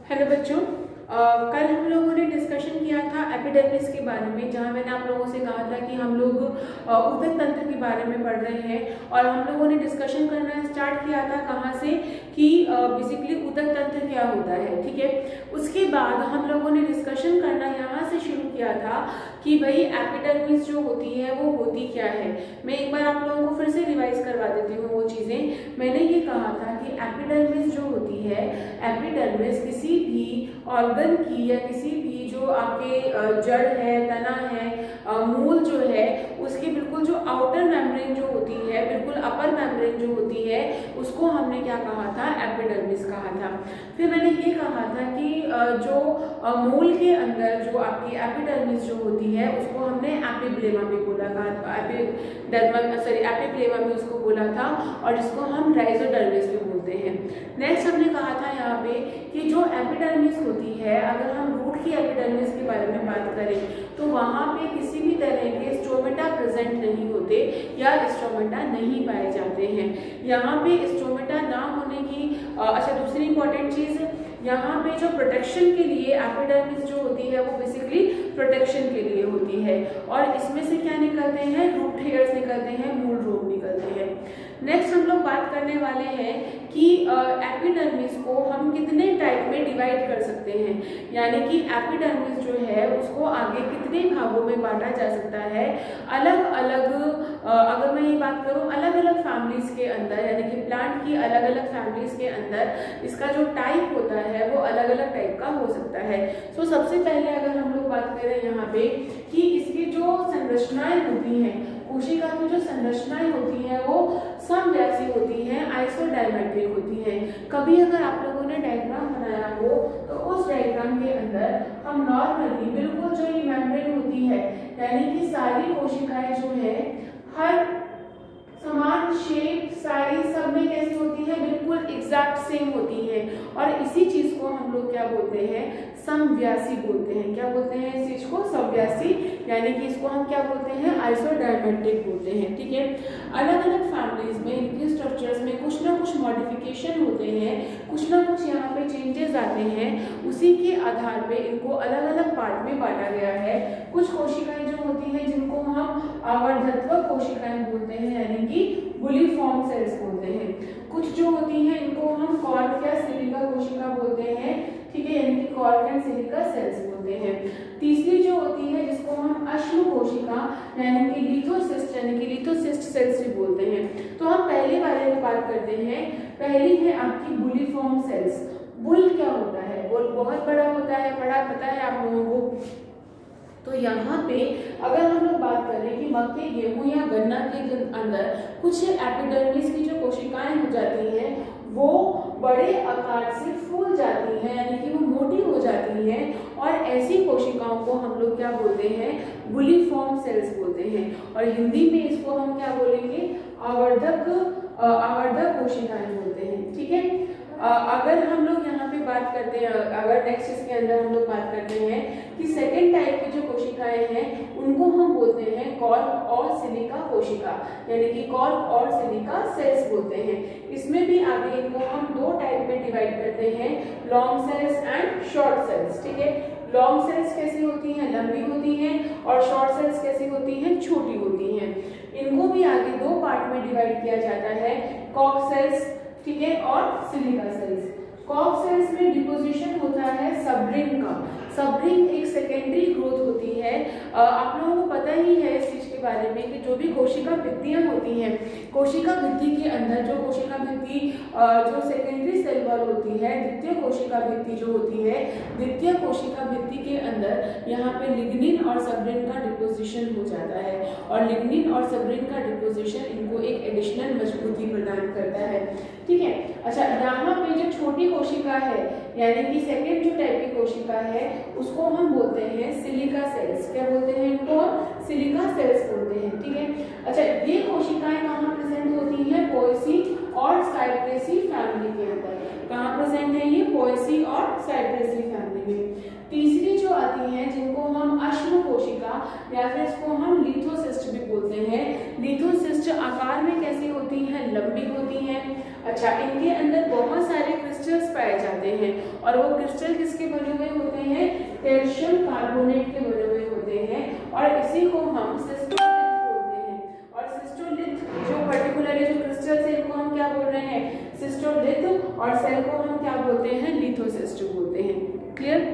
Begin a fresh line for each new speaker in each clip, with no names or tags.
Hello बच्चों, कल हम लोगों ने डिस्कशन किया था एपिडर्मिस के बारे में, जहां मैंने आप लोगों से कहा था कि हम लोग ऊतक तंत्र के बारे में पढ़ रहे हैं। और हम लोगों ने डिस्कशन करना स्टार्ट किया था कहाँ से कि बेसिकली ऊतक तंत्र क्या होता है। ठीक है, उसके बाद हम लोगों ने डिस्कशन करना यहाँ से शुरू किया था कि भाई एपिडर्मिस जो होती है वो होती क्या है। मैं एक बार आप लोगों को फिर से रिवाइज करवा देती हूँ वो चीज़ें। मैंने ये कहा था कि एपिडर्मिस जो होती है, एपिडर्मिस किसी भी ऑर्गन की या किसी भी जो आपके जड़ है, तना है, मूल जो है, उसकी बिल्कुल जो आउटर मेम्ब्रेन जो होती है, बिल्कुल अपर मेम्ब्रेन जो होती है, उसको हमने क्या कहा था, एपिडर्मिस कहा था। फिर मैंने ये कहा था कि जो मूल के अंदर जो आपकी एपिडर्मिस जो होती है उसको हमने एपिब्लेमा भी बोला था, एपिब्लेमा भी उसको बोला था, और जिसको हम राइजोडर्मिस भी बोलते हैं। नेक्स्ट हमने कहा था यहाँ पे कि जो एपिडर्मिस होती है, अगर हम रूट की एपिडर्मिस के बारे में बात करें तो वहाँ पे किसी भी तरह के स्ट्रोमेटा प्रेजेंट नहीं होते या स्ट्रोमेटा नहीं पाए जाते हैं। यहाँ पे स्ट्रोमेटा ना होने की दूसरी इंपॉर्टेंट चीज़, यहाँ पे जो प्रोटेक्शन के लिए एपिडर्मिस जो होती है वो बेसिकली प्रोटेक्शन के लिए होती है, और इसमें से क्या निकलते हैं, रूट हेयर्स निकलते हैं, मूल रोग निकलते हैं। नेक्स्ट हम लोग बात करने वाले हैं कि एपिडर्मिस को हम कितने टाइप में डिवाइड कर सकते हैं, यानी कि एपिडर्मिस जो है उसको आगे कितने भागों में बांटा जा सकता है। अलग अलग अगर मैं ये बात करूँ अलग अलग फैमिलीज के अंदर, यानी कि प्लांट की अलग अलग फैमिलीज के अंदर इसका जो टाइप होता है वो अलग अलग टाइप का हो सकता है। सो सबसे पहले अगर हम लोग बात करें यहाँ पे कि इसकी जो संरचनाएं होती हैं, कोशिका की जो संरचनाएं होती हैं वो समव्यासी होती हैं, आइसोडायमेट्रिक होती हैं। कभी अगर आप लोगों ने डायग्राम बनाया हो तो उस डायग्राम के अंदर हम नॉर्मली बिल्कुल जो ये मेम्ब्रेन होती है, यानी कि सारी कोशिकाएं जो है हर समान शेप, साइज सब में कैसी होती है, बिल्कुल एग्जैक्ट सेम होती है। और इसी चीज को हम लोग क्या बोलते हैं, समव्यासी बोलते हैं। क्या बोलते हैं इस चीज को, समव्यासी, यानी कि इसको हम क्या बोलते हैं, आइसोडायमेट्रिक बोलते हैं। ठीक है, अलग अलग फैमिलीज में इनके स्ट्रक्चर्स में कुछ ना कुछ मॉडिफिकेशन होते हैं, कुछ ना कुछ यहाँ पे चेंजेस आते हैं, उसी के आधार पे इनको अलग अलग पार्ट में बांटा गया है। कुछ कोशिकाएं जो होती हैं जिनको हम आवर्धत्व कोशिकाएं बोलते हैं, यानी कि बुलीफॉर्म सेल्स बोलते हैं। कुछ जो होती हैं इनको हम कॉर्क या सिलिका कोशिका बोलते हैं, ठीक है, यानी कि कॉर्क एंड सिलिका सेल्स बोलते हैं। तीसरी जो होती है जिसको हम अश्म कोशिका यानी कि लिथोसिस्ट, यानी कि लिथोसिस्ट सेल्स भी बोलते हैं। तो हम पहले बारे में बात करते हैं। पहली है आपकी बुलीफॉर्म सेल्स। बुल क्या होता है, बुल बहुत बड़ा होता है, बड़ा पता है आप लोगों को। तो यहाँ पे अगर हम लोग बात करें कि मक्के, गेहूं या गन्ना के अंदर कुछ एपिडर्मिस की जो कोशिकाएं हो जाती हैं वो बड़े आकार से फूल जाती हैं, यानी कि वो मोटी हो जाती हैं, और ऐसी कोशिकाओं को हम लोग क्या बोलते हैं, बुलीफॉर्म सेल्स बोलते हैं। और हिंदी में इसको हम क्या बोलेंगे, आवर्धक कोशिकाएं बोलते हैं। ठीक है, अगर हम लोग यहाँ पे बात करते हैं, अगर नेक्स्ट इसके अंदर हम लोग बात करते हैं कि सेकेंड टाइप की जो कोशिकाएं हैं उनको हम बोलते हैं कॉर्क और सिलिका कोशिका, यानी कि कॉर्क और सिलिका सेल्स बोलते हैं। इसमें भी आगे इनको हम दो टाइप में डिवाइड करते हैं, long sales and short sales. ठीक है, लॉन्ग सेल्स कैसी होती हैं, लंबी होती हैं, और शॉर्ट सेल्स कैसी होती हैं, छोटी होती हैं। इनको भी आगे दो पार्ट में डिवाइड किया जाता है, कॉर्क सेल्स, ठीक है, और सिलिका सेल्स। कॉर्क सेल्स में डिपोजिशन होता है सबरिंग का। सबरिंग एक सेकेंडरी ग्रोथ होती है। आप लोगों को पता ही है इस चीज के बारे में कि जो भी कोशिका भित्तियां होती हैं, कोशिका भित्ति के अंदर जो कोशिका भित्ति जो सेकेंडरी सेल वॉल होती है, द्वितीय कोशिका भित्ति जो होती है, द्वितीय कोशिका भित्ति के अंदर यहाँ पे लिग्निन और सबरिन का डिपोजिशन हो जाता है, और लिग्निन और सबरिन का डिपोजिशन इनको एक एडिशनल मजबूती प्रदान करता है। ठीक है, अच्छा, यहाँ पे जो छोटी कोशिका है, यानी कि सेकेंड जो टाइप की कोशिका है, उसको हम बोलते हैं सिलिका सेल्स। क्या बोलते हैं इनको, सिलिका सेल्स बोलते हैं। ठीक है, अच्छा, ये कोशिकाएं कहाँ प्रेजेंट होती हैं, पोएसी और साइप्रेसी फैमिली के अंदर। कहाँ प्रेजेंट है ये, पोएसी और साइप्रेसी फैमिली में। तीसरी जो आती हैं जिनको हम अश्म कोशिका या फिर इसको हम लिथोसिस्ट भी बोलते हैं। लिथोसिस्ट आकार में कैसी होती हैं, लंबी होती हैं। अच्छा, इनके अंदर बहुत सारे क्रिस्टल्स पाए जाते हैं, और वो क्रिस्टल किसके बने हुए होते हैं? कैल्शियम कार्बोनेट के बने हुए होते हैं, और इसी को हम सिस्टोलिथ बोलते हैं। और सिस्टोलिथ जो पर्टिकुलरली जो क्रिस्टल्स है इनको हम क्या बोल रहे हैं? सिस्टोलिथ, और सेल को हम क्या बोलते हैं? लिथोसिस्ट बोलते हैं। क्लियर?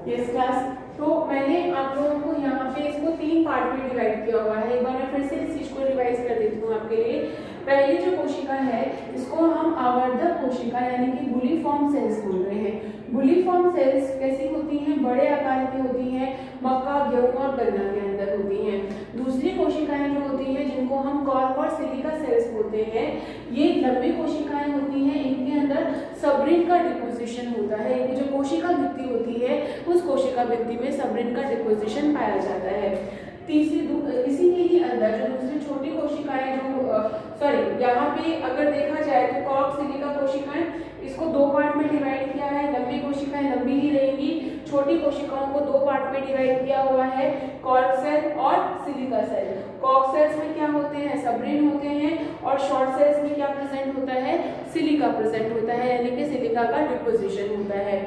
यस क्लास, तो मैंने आप लोगों को यहाँ पे इसको 3 पार्ट में डिवाइड किया हुआ है। एक बार मैं फिर से इस चीज को रिवाइज कर देती हूँ आपके लिए। पहली जो कोशिका है इसको हम आवर्धक कोशिका यानी कि बुलीफॉर्म सेल्स बोल रहे हैं। बुलीफॉर्म सेल्स कैसी होती हैं? बड़े आकार की होती हैं, मक्का, गेहूं और गन्ना के अंदर होती हैं। दूसरी कोशिकाएं जो होती हैं जिनको हम कॉर्क और सिलिका सेल्स बोलते हैं, ये लंबी कोशिकाएं होती हैं, इनके अंदर सबरिन का डिपोजिशन होता है। ये जो कोशिका भित्ति होती है उस कोशिका भित्ति में सबरिन का डिपोजिशन पाया जाता है। तीसरी इसी के ही अंदर जो दूसरी छोटी कोशिकाएं जो यहाँ पे अगर देखा जाए तो कॉर्क सिलिका कोशिकाएं, इसको 2 पार्ट में डिवाइड किया है। लंबी कोशिकाएं लंबी ही रहेंगी, छोटी कोशिकाओं को 2 पार्ट में डिवाइड किया हुआ है, कॉर्क सेल और सिलिका सेल। कॉर्क सेल्स में क्या होते हैं? सबरिन होते हैं, और शॉर्ट सेल्स में क्या प्रेजेंट होता है? सिलिका प्रेजेंट होता है, यानी कि सिलिका का डिपोजिशन होता है।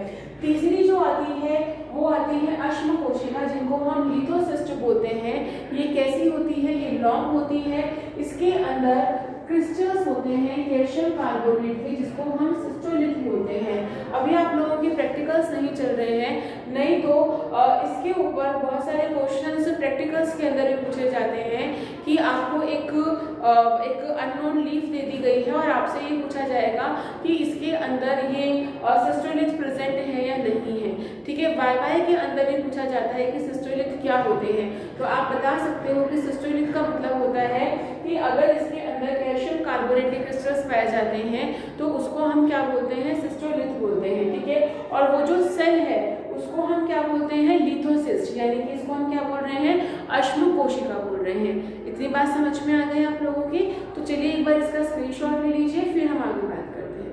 तीसरी जो आती है वो आती है अश्म कोशिका, जिनको हम लिथोसिस्ट बोलते हैं। ये कैसी होती है? ये लॉन्ग होती है, इसके अंदर क्रिस्टल्स होते हैं कैल्शियम कार्बोनेट के, जिसको हम सिस्टोलिथ बोलते हैं। अभी आप लोगों के प्रैक्टिकल्स नहीं चल रहे हैं, नहीं तो इसके ऊपर बहुत सारे क्वेश्चंस प्रैक्टिकल्स के अंदर भी पूछे जाते हैं कि आपको एक अननोन लीफ दे दी गई है और आपसे ये पूछा जाएगा कि इसके अंदर ये सिस्टोलिथ प्रेजेंट है या नहीं है। ठीक है, वाई के अंदर भी पूछा जाता है कि सिस्टोलिथ क्या होते हैं, तो आप बता सकते हो कि सिस्टोलिथ का मतलब होता है कि अगर इसके अंदर कैल्शियम कार्बोनेट के क्रिस्टल्स पाए जाते हैं तो उसको हम क्या बोलते हैं? सिस्टोलिथ बोलते हैं। ठीक है, और वो जो सेल है उसको हम क्या बोलते हैं? लिथोसिस्ट, यानी कि इसको हम क्या बोल रहे हैं? अश्म कोशिका बोल रहे हैं। इतनी बात समझ में आ गई आप लोगों की? तो चलिए एक बार इसका स्क्रीनशॉट ले लीजिए, फिर हम आगे बात करते हैं।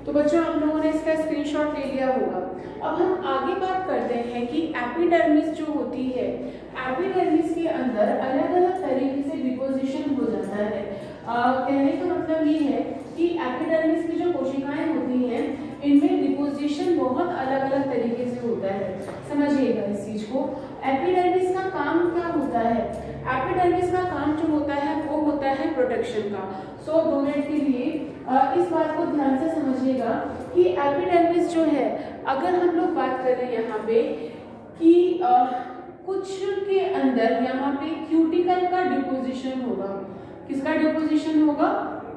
तो बच्चों आप लोगों ने इसका स्क्रीनशॉट ले लिया होगा। अब हम आगे बात करते हैं कि एपिडर्मिस जो होती है, एपिडर्मिस के अंदर अलग अलग तरीके से डिपोजिशन हो जाता है। कहने का मतलब ये है कि एपिडर्मिस की जो कोशिकाएं होती हैं इनमें डिपोजिशन बहुत अलग अलग तरीके से होता है। समझिएगा इस चीज को। एपिडर्मिस का काम क्या होता है? एपिडर्मिस का काम जो होता है वो होता है प्रोटेक्शन का। 2 मिनट के लिए इस बात को ध्यान से समझिएगा कि एपिडर्मिस जो है, अगर हम लोग बात करें यहाँ पे कि कुछ के अंदर यहाँ पे क्यूटिकल का डिपोजिशन होगा। किसका डिपोजिशन होगा?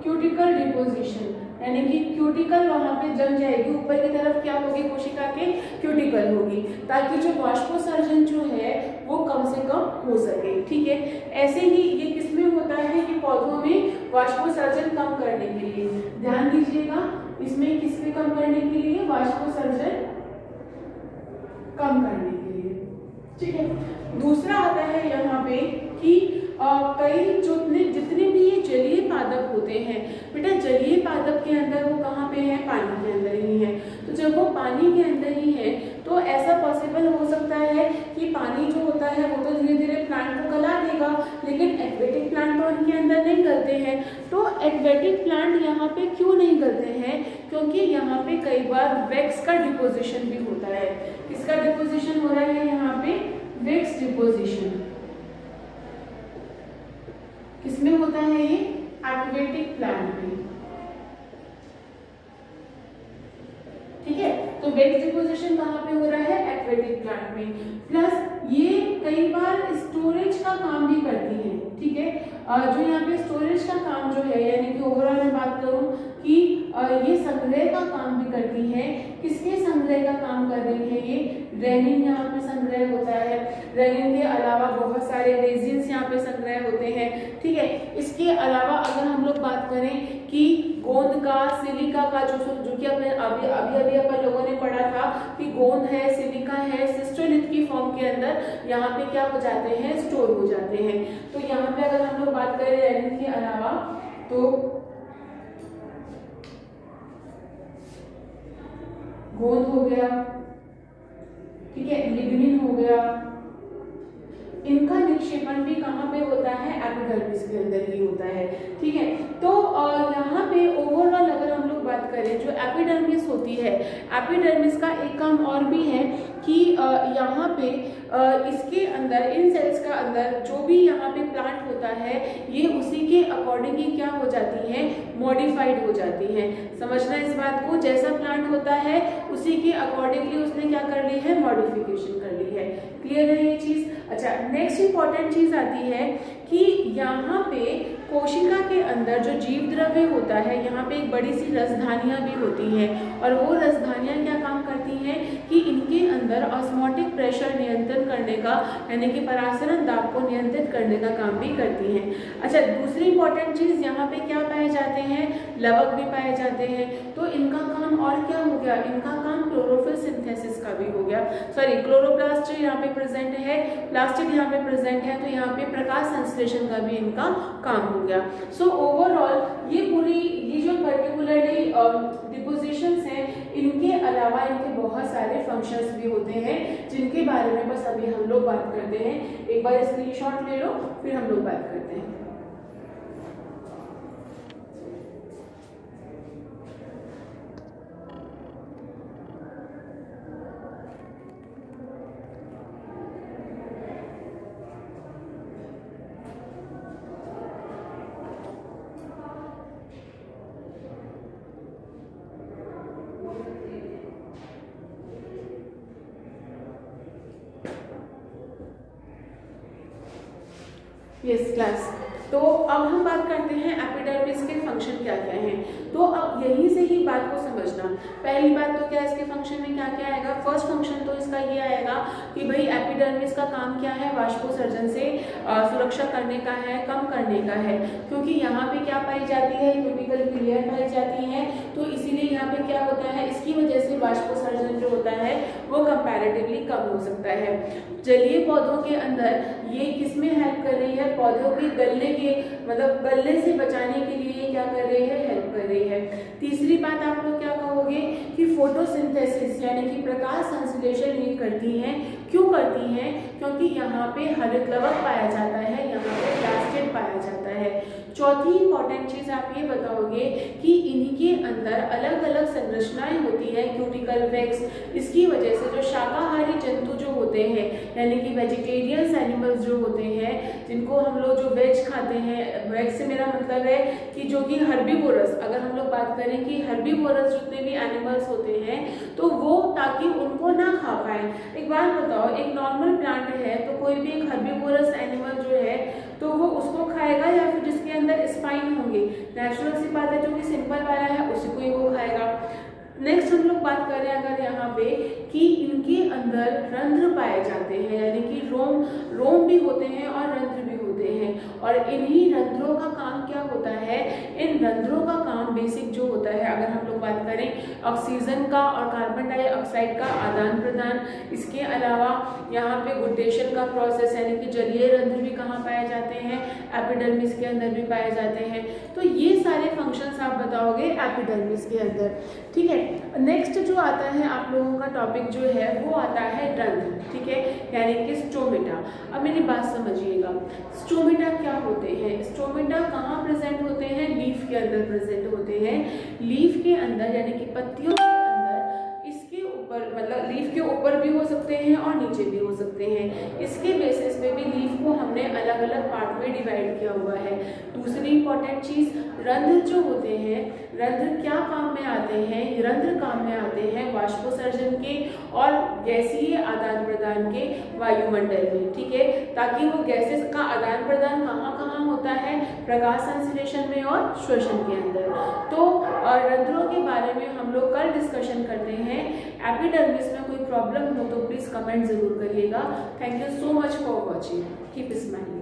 क्यूटिकल डिपोजिशन, यानी कि क्यूटिकल वहां पे जम जाएगी, ऊपर की तरफ क्या होगी? कोशिका के क्यूटिकल होगी, ताकि जो वाष्पोत्सर्जन जो है वो कम से कम हो सके। ठीक है, ऐसे ही ये किसमें होता है? कि पौधों में वाष्पोत्सर्जन कम करने के लिए। ध्यान दीजिएगा, इसमें किसमें कम करने के लिए? वाष्पोत्सर्जन कम करने के लिए। ठीक है, दूसरा आता है यहाँ पे कि कई जितने भी ये जलीय पादप होते हैं, बेटा जलीय पादप के अंदर वो कहाँ पे है? पानी के अंदर ही है। तो जब वो पानी के अंदर ही है तो ऐसा पॉसिबल हो सकता है कि पानी जो होता है वो तो धीरे धीरे प्लांट को गला देगा, लेकिन एक्वेटिक प्लांट तो उनके अंदर नहीं गलते हैं। तो एक्वेटिक प्लांट यहाँ पे क्यों नहीं गलते हैं? क्योंकि यहाँ पे कई बार वैक्स का डिपोजिशन भी होता है। किसका डिपोजिशन हो रहा है यहाँ पे? Wax deposition. किसमें होता है ये? एक्वेटिक प्लांट में। ठीक है, तो वैक्स डिपोजिशन कहाँ पे हो रहा है? एक्वेटिक प्लांट में। प्लस ये कई बार स्टोरेज का काम भी करती है। ठीक है, जो यहाँ पे स्टोरेज का काम जो है, यानी कि ओवरऑल मैं बात करूं कि ये संग्रह का काम भी करती है। किसके संग्रह का काम कर रही है? ये रेनिन यहाँ पे संग्रह होता है। रेनिन के अलावा बहुत सारे रेजिन्स यहाँ पे संग्रह होते हैं, ठीक है। इसके अलावा अगर हम लोग बात करें कि गोंद का, सिलिका का, जो कि अपने अभी अपन लोगों ने पढ़ा था कि गोंद है, सिलिका है, सिस्टोलिथ की फॉर्म के अंदर यहाँ पे क्या हो जाते हैं, स्टोर हो जाते हैं। तो यहाँ पे अगर हम लोग बात करें रेनिन के अलावा तो गोंद हो गया, ठीक है, लिग्निन हो गया, इनका निक्षेपण भी कहाँ पे होता है, एपिडर्मिस के अंदर ही होता है, ठीक है। तो यहाँ पे ओवरऑल अगर हम लोग बात करें जो एपिडर्मिस होती है, एपिडर्मिस का एक काम और भी है कि यहाँ पे इसके अंदर, इन सेल्स का अंदर जो भी यहाँ पे प्लांट होता है ये उसी के अकॉर्डिंग ही क्या हो जाती है, मॉडिफाइड हो जाती है। समझना इस बात को, जैसा प्लांट होता है उसी के अकॉर्डिंगली उसने क्या कर ली है, मॉडिफिकेशन कर ली है। क्लियर है ये चीज? अच्छा, नेक्स्ट इंपॉर्टेंट चीज आती है कि यहाँ पे कोशिका के अंदर जो जीव द्रव्य होता है, यहाँ पे एक बड़ी सी रसधानियां भी होती हैं और वो रसधानियां क्या काम करती हैं कि इनके अंदर ऑस्मोटिक प्रेशर नियंत्रण करने का, यानी कि परासरण दाब को नियंत्रित करने का काम भी करती हैं। अच्छा, दूसरी इंपॉर्टेंट चीज यहाँ पे क्या पाए जाते हैं, लवक भी पाए जाते हैं। तो इनका काम और क्या हो गया, इनका काम क्लोरोफिल सिंथेसिस का भी हो गया। सॉरी, क्लोरोप्लास्ट यहाँ पे प्रेजेंट है, प्लास्टिड यहाँ पे प्रेजेंट है, तो यहाँ पे प्रकाश संश्लेषण का भी इनका काम हो गया। सो ओवरऑल ये पूरी, ये जो पर्टिकुलरली डिपोजिशंस हैं, इनके अलावा इनके बहुत सारे फंक्शंस भी होते हैं जिनके बारे में बस अभी हम लोग बात करते हैं। एक बार स्क्रीनशॉट ले लो, फिर हम लोग बात करते हैं। यस क्लास, तो अब हम बात करते हैं एपिडर्मिस के फंक्शन क्या क्या हैं। तो अब यहीं से ही बात को समझना। पहली बात तो क्या, इसके फंक्शन में क्या क्या आएगा। फर्स्ट फंक्शन तो इसका ये आएगा कि भाई एपिडर्मिस का काम क्या है, वाष्पोत्सर्जन से सुरक्षा करने का है, कम करने का है, क्योंकि यहाँ पे क्या पाई जाती है, क्यूबिकल की लेयर पाई जाती है, तो इसीलिए यहाँ पे क्या होता है, इसकी वजह से वाष्पोत्सर्जन जो होता है वो कंपैरेटिवली कम हो सकता है। जलीय पौधों के अंदर ये किसमें हेल्प कर रही है, पौधों के गलने के, मतलब गलने से बचाने के लिए क्या कर रही है, हेल्प कर रही है। तीसरी बात आप लोग क्या कहोगे कि फोटोसिंथेसिस यानी कि प्रकाश संश्लेषण ये करती हैं। क्यों करती हैं? क्योंकि यहाँ पे हरित लवक पाया जाता है, यहाँ पे प्लास्टिड पाया जाता है। चौथी इंपॉर्टेंट चीज आप ये बताओगे कि इनके अंदर अलग अलग संरचनाएं होती है, क्यूटिकल वैक्स। इसकी वजह से जो शाकाहारी जंतु जो होते हैं, यानी कि वेजिटेरियंस एनिमल्स जो होते हैं, जिनको हम लोग जो वेज खाते हैं, वेज से मेरा मतलब है कि जो कि हर्बीवोरस, अगर हम लोग बात करें कि हर्बीवोरस जितने भी एनिमल्स होते हैं तो वो ताकि उनको ना खा पाए। एक बात बताओ, एक नॉर्मल प्लांट है तो कोई भी एक हर्बीवोरस एनिमल जो है तो वो उसको खाएगा या फिर जिसके अंदर स्पाइन होंगे, नेचुरल सी बात है, जो कि सिंपल वाला है उसी को ही वो खाएगा। नेक्स्ट हम लोग बात करें अगर यहाँ पे कि इनके अंदर रंध्र पाए जाते हैं, यानी कि रोम भी होते हैं और रंध्र भी होते हैं, और इन्हीं रंध्रों का काम क्या होता है, इन रंध्रों का काम बेसिक जो होता है, अगर हम लोग बात करें ऑक्सीजन का और कार्बन डाइऑक्साइड का आदान प्रदान। इसके अलावा यहाँ पे गुटेशन का प्रोसेस, यानी कि जलीय रंध्र भी कहाँ पाए जाते हैं, एपिडर्मिस के अंदर भी पाए जाते हैं। तो ये सारे फंक्शंस आप बताओगे एपिडर्मिस के अंदर, ठीक है। नेक्स्ट जो आता है आप लोगों का टॉपिक जो है वो आता है रंध्र, ठीक है, यानी कि स्टोमेटा। अब मेरी बात समझिएगा, स्टोमेटा क्या होते हैं, स्टोमेटा कहाँ प्रेजेंट होते हैं, लीफ के अंदर प्रेजेंट होते हैं। लीफ के अंदर यानी कि पत्तियों के अंदर, इसके ऊपर, मतलब लीफ के ऊपर भी हो सकते हैं और नीचे भी हो सकते हैं। इसके बेसिस पे भी लीफ को हमने अलग अलग पार्ट में डिवाइड किया हुआ है। दूसरी इंपॉर्टेंट चीज, रंध्र जो होते हैं, रंध्र क्या काम में आते हैं, रंध्र काम में आते हैं वाष्पोत्सर्जन के और गैसीय आदान प्रदान के वायुमंडल में, ठीक है, ताकि वो गैसेस का आदान प्रदान कहाँ कहाँ होता है, प्रकाश संश्लेषण में और श्वसन के अंदर। तो रंध्रों के बारे में हम लोग कल डिस्कशन करते हैं। एपिडर्मिस में कोई प्रॉब्लम हो तो प्लीज़ कमेंट ज़रूर करिएगा। Thank you so much for watching, keep smiling.